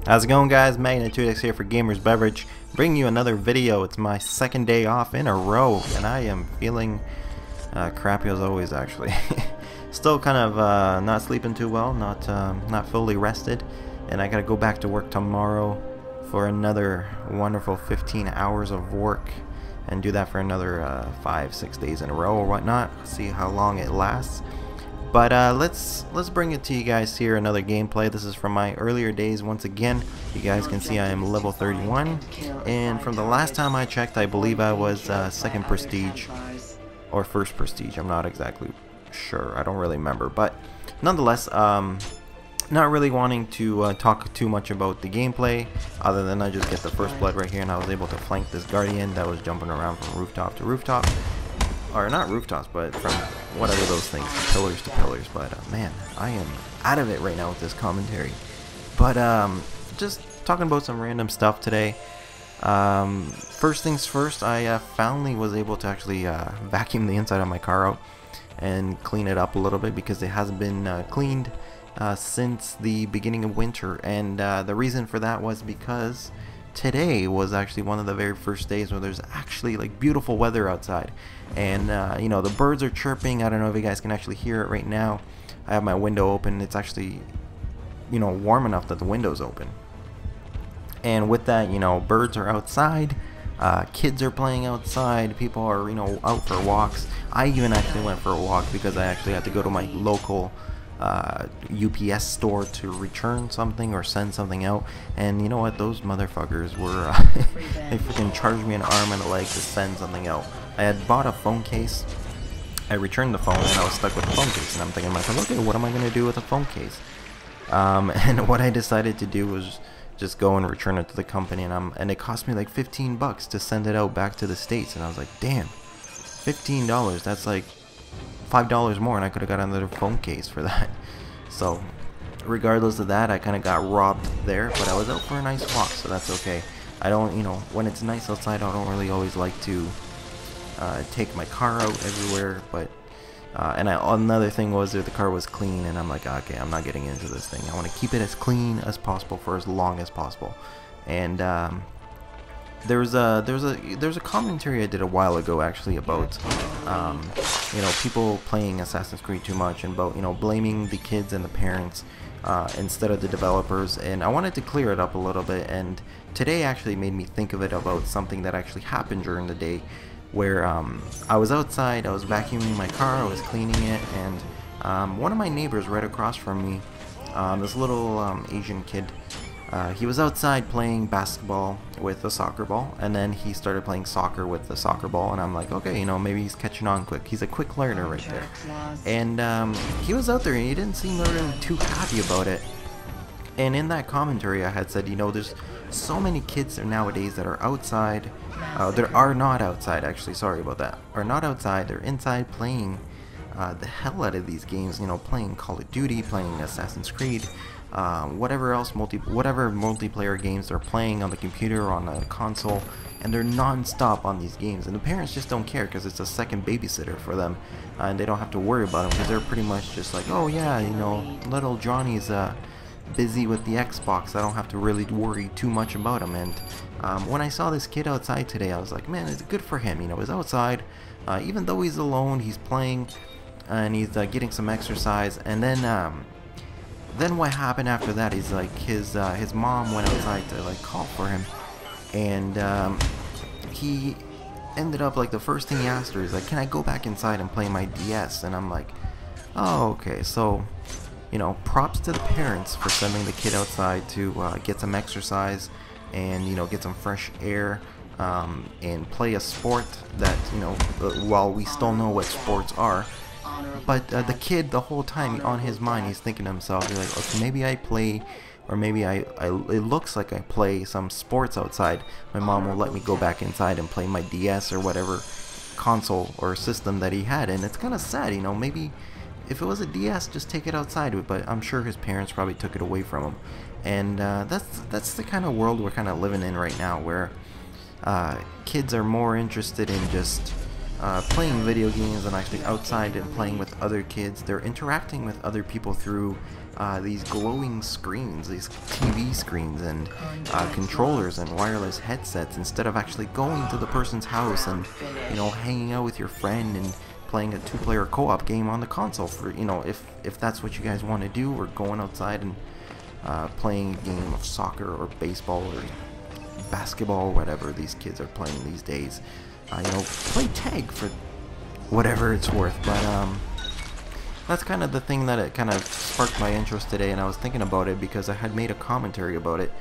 How's it going, guys? Magnitudex here for GamersBeverage, bringing you another video. It's my second day off in a row, and I am feeling crappy as always, actually. Still kind of not sleeping too well, not fully rested, and I gotta go back to work tomorrow for another wonderful 15 hours of work, and do that for another 5-6 days in a row or whatnot. See how long it lasts. But let's bring it to you guys here, another gameplay. This is from my earlier days. Once again, you guys can see I am level 31, and from the last time I checked, I believe I was second prestige or first prestige. I'm not exactly sure. I don't really remember, but nonetheless, not really wanting to talk too much about the gameplay, other than I just get the first blood right here, and I was able to flank this guardian that was jumping around from rooftop to rooftop. Or not rooftops, but from whatever those things, pillars to pillars. But man, I am out of it right now with this commentary. But just talking about some random stuff today. First things first, I finally was able to actually vacuum the inside of my car out and clean it up a little bit, because it hasn't been cleaned since the beginning of winter. And the reason for that was because today was actually one of the very first days where there's actually like beautiful weather outside, and you know, the birds are chirping. I don't know if you guys can actually hear it right now. I have my window open. It's actually, you know, warm enough that the window's open, and with that, you know, birds are outside, kids are playing outside, people are, you know, out for walks. I even actually went for a walk because I actually had to go to my local UPS store to return something or send something out, and you know what, those motherfuckers were they freaking charged me an arm and a leg to send something out. I had bought a phone case, I returned the phone, and I was stuck with the phone case, and I'm thinking to myself, okay, what am I going to do with a phone case? And what I decided to do was just go and return it to the company, and it cost me like $15 to send it out back to the States, and I was like, damn, $15, that's like $5 more, and I could have got another phone case for that. So regardless of that, I kind of got robbed there, but I was out for a nice walk, so that's okay. I don't, you know, when it's nice outside, I don't really always like to take my car out everywhere, but and another thing was that the car was clean, and I'm like, okay, I'm not getting into this thing. I want to keep it as clean as possible for as long as possible. And there's a commentary I did a while ago, actually, about you know, people playing Assassin's Creed too much, and about, you know, blaming the kids and the parents instead of the developers, and I wanted to clear it up a little bit. And today actually made me think of it about something that actually happened during the day, where I was outside, I was vacuuming my car, I was cleaning it, and one of my neighbors right across from me, this little Asian kid, he was outside playing basketball with a soccer ball, and then he started playing soccer with the soccer ball, and I'm like, okay, you know, maybe he's catching on quick. He's a quick learner right there. And he was out there, and he didn't seem really too happy about it. And in that commentary, I had said, you know, there's so many kids nowadays that are outside, that are not outside, actually, sorry about that, are not outside, they're inside playing the hell out of these games, you know, playing Call of Duty, playing Assassin's Creed, whatever else, whatever multiplayer games they're playing on the computer or on a console, and they're non-stop on these games, and the parents just don't care because it's a second babysitter for them, and they don't have to worry about them because they're pretty much just like, oh yeah, you know, little Johnny's busy with the Xbox, I don't have to really worry too much about him. And when I saw this kid outside today, I was like, man, it's good for him, you know, he's outside, even though he's alone, he's playing, and he's getting some exercise. And then what happened after that is, like, his mom went outside to like call for him, and he ended up, like, the first thing he asked her is like, can I go back inside and play my DS? And I'm like, oh, okay. So, you know, props to the parents for sending the kid outside to get some exercise and, you know, get some fresh air, and play a sport that, you know, while we still know what sports are. But the kid, the whole time, on his mind, he's thinking to himself, he's like, okay, maybe I play, or maybe it looks like I play some sports outside. My mom will let me go back inside and play my DS or whatever console or system that he had. And it's kind of sad, you know, maybe if it was a DS, just take it outside. But I'm sure his parents probably took it away from him. And that's the kind of world we're kind of living in right now, where kids are more interested in just playing video games and actually outside and playing with other kids. They're interacting with other people through these glowing screens, these TV screens, and controllers and wireless headsets, instead of actually going to the person's house and, you know, hanging out with your friend and playing a two-player co-op game on the console, for, you know, if that's what you guys want to do, or going outside and playing a game of soccer or baseball or basketball, whatever these kids are playing these days. You know, play tag for whatever it's worth. But that's kind of the thing that it kind of sparked my interest today, and I was thinking about it because I had made a commentary about it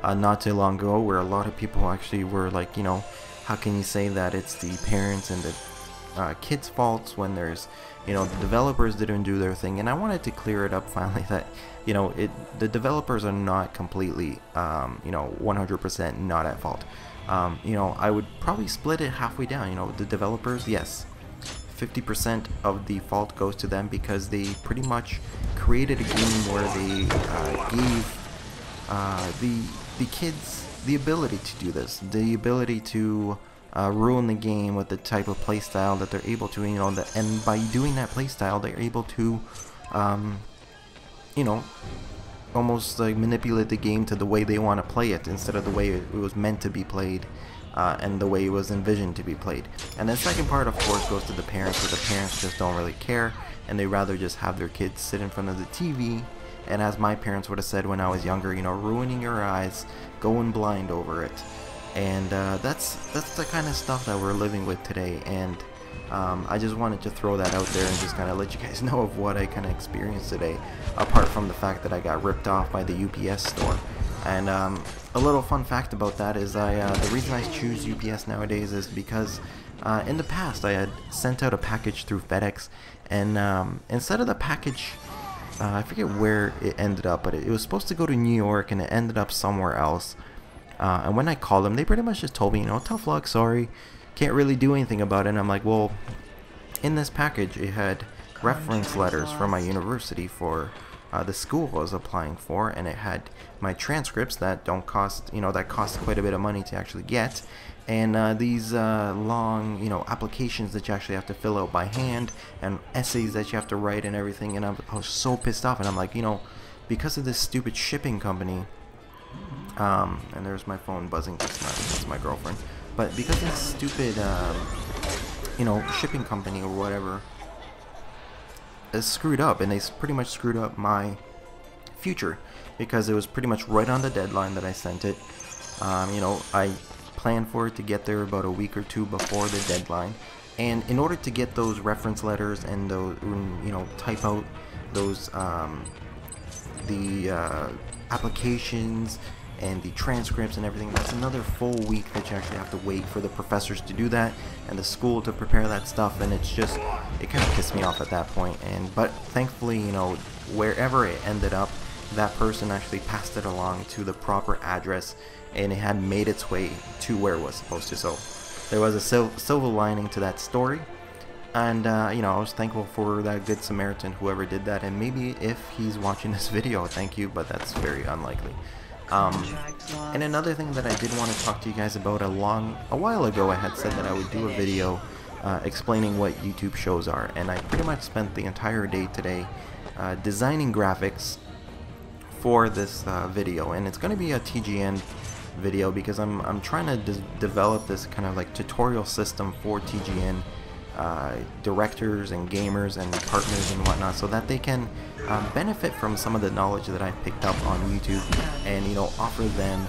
not too long ago, where a lot of people actually were like, you know, how can you say that it's the parents and the kids' faults when there's, you know, the developers didn't do their thing. And I wanted to clear it up finally that, you know, the developers are not completely, you know, 100% not at fault. You know, I would probably split it halfway down. You know, the developers, yes, 50% of the fault goes to them, because they pretty much created a game where they gave the kids the ability to do this, the ability to ruin the game with the type of playstyle that they're able to, you know, and by doing that playstyle, they're able to, you know, almost like manipulate the game to the way they want to play it, instead of the way it was meant to be played, and the way it was envisioned to be played. And the second part, of course, goes to the parents, where the parents just don't really care, and they rather just have their kids sit in front of the TV, and as my parents would have said when I was younger, you know, ruining your eyes, going blind over it. And that's the kind of stuff that we're living with today, and I just wanted to throw that out there and just kind of let you guys know of what I kind of experienced today, apart from the fact that I got ripped off by the UPS store. And a little fun fact about that is the reason I choose UPS nowadays is because in the past I had sent out a package through FedEx, and instead of the package, I forget where it ended up, but it was supposed to go to New York, and it ended up somewhere else. And when I called them, they pretty much just told me, you know, tough luck, sorry, can't really do anything about it. And I'm like, well, in this package it had reference letters from my university for the school I was applying for, and it had my transcripts that don't cost, you know, that cost quite a bit of money to actually get, and these long, you know, applications that you actually have to fill out by hand, and essays that you have to write and everything. And I was so pissed off, and I'm like, you know, because of this stupid shipping company, and there's my phone buzzing, that's my girlfriend, but because of this stupid you know, shipping company or whatever is screwed up, and they pretty much screwed up my future, because it was pretty much right on the deadline that I sent it. You know, I planned for it to get there about a week or two before the deadline, and in order to get those reference letters and those, you know, type out those the applications and the transcripts and everything, that's another full week that you actually have to wait for the professors to do that and the school to prepare that stuff. And it's just, it kind of pissed me off at that point. And but thankfully, you know, wherever it ended up, that person actually passed it along to the proper address, and it had made its way to where it was supposed to. So there was a silver lining to that story, and you know, I was thankful for that good Samaritan, whoever did that. And maybe if he's watching this video, thank you, but that's very unlikely. And another thing that I did want to talk to you guys about, a while ago I had said that I would do a video explaining what YouTube shows are, and I pretty much spent the entire day today designing graphics for this video. And it's going to be a TGN video, because I'm trying to develop this kind of like tutorial system for TGN directors and gamers and partners and whatnot, so that they can benefit from some of the knowledge that I've picked up on YouTube, and, you know, offer them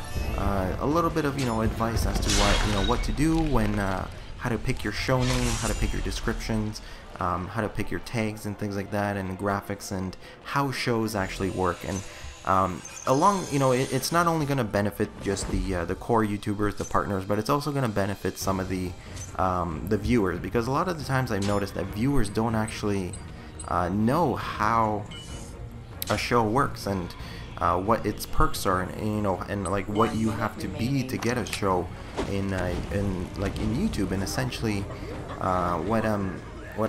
a little bit of, you know, advice as to what, you know, what to do when how to pick your show name, how to pick your descriptions, how to pick your tags and things like that, and graphics, and how shows actually work. And along, you know, it's not only going to benefit just the core YouTubers, the partners, but it's also going to benefit some of the viewers, because a lot of the times I've noticed that viewers don't actually know how a show works, and what its perks are, and you know, and like what you have to be to get a show in YouTube. And essentially what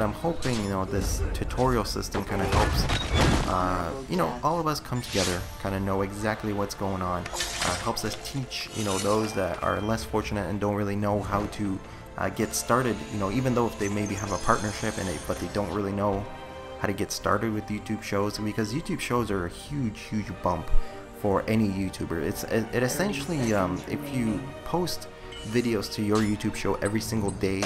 I'm hoping, you know, this tutorial system kind of helps, you know, all of us come together, kind of know exactly what's going on, helps us teach, you know, those that are less fortunate and don't really know how to get started, you know, even though if they maybe have a partnership in it, but they don't really know how to get started with YouTube shows, because YouTube shows are a huge bump for any YouTuber. It essentially, if you post videos to your YouTube show every single day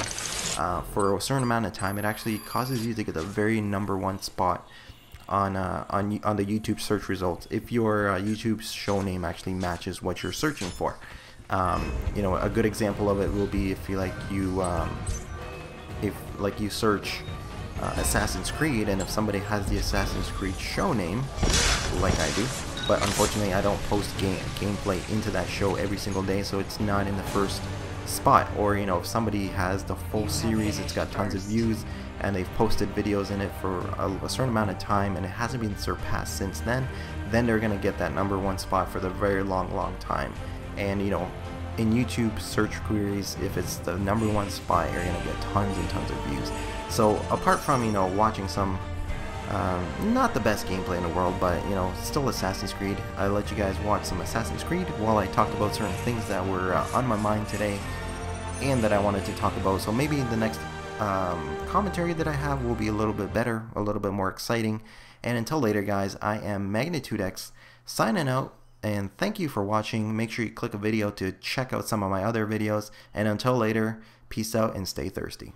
for a certain amount of time, it actually causes you to get the very #1 spot on the YouTube search results if your YouTube show name actually matches what you're searching for. You know, a good example of it will be if you search Assassin's Creed, and if somebody has the Assassin's Creed show name, like I do, but unfortunately I don't post gameplay into that show every single day, so it's not in the first spot. Or, you know, if somebody has the full series, it's got tons of views, and they've posted videos in it for a certain amount of time, and it hasn't been surpassed since then they're gonna get that #1 spot for the very long time. And, you know, in YouTube search queries, if it's the #1 spot, you're gonna get tons and tons of views. So apart from, you know, watching some not the best gameplay in the world, but, you know, still Assassin's Creed, I let you guys watch some Assassin's Creed while I talked about certain things that were on my mind today and that I wanted to talk about. So maybe the next commentary that I have will be a little bit better, a little bit more exciting. And until later, guys, I am Magnitudex signing out, and thank you for watching. Make sure you click a video to check out some of my other videos, and until later, peace out and stay thirsty.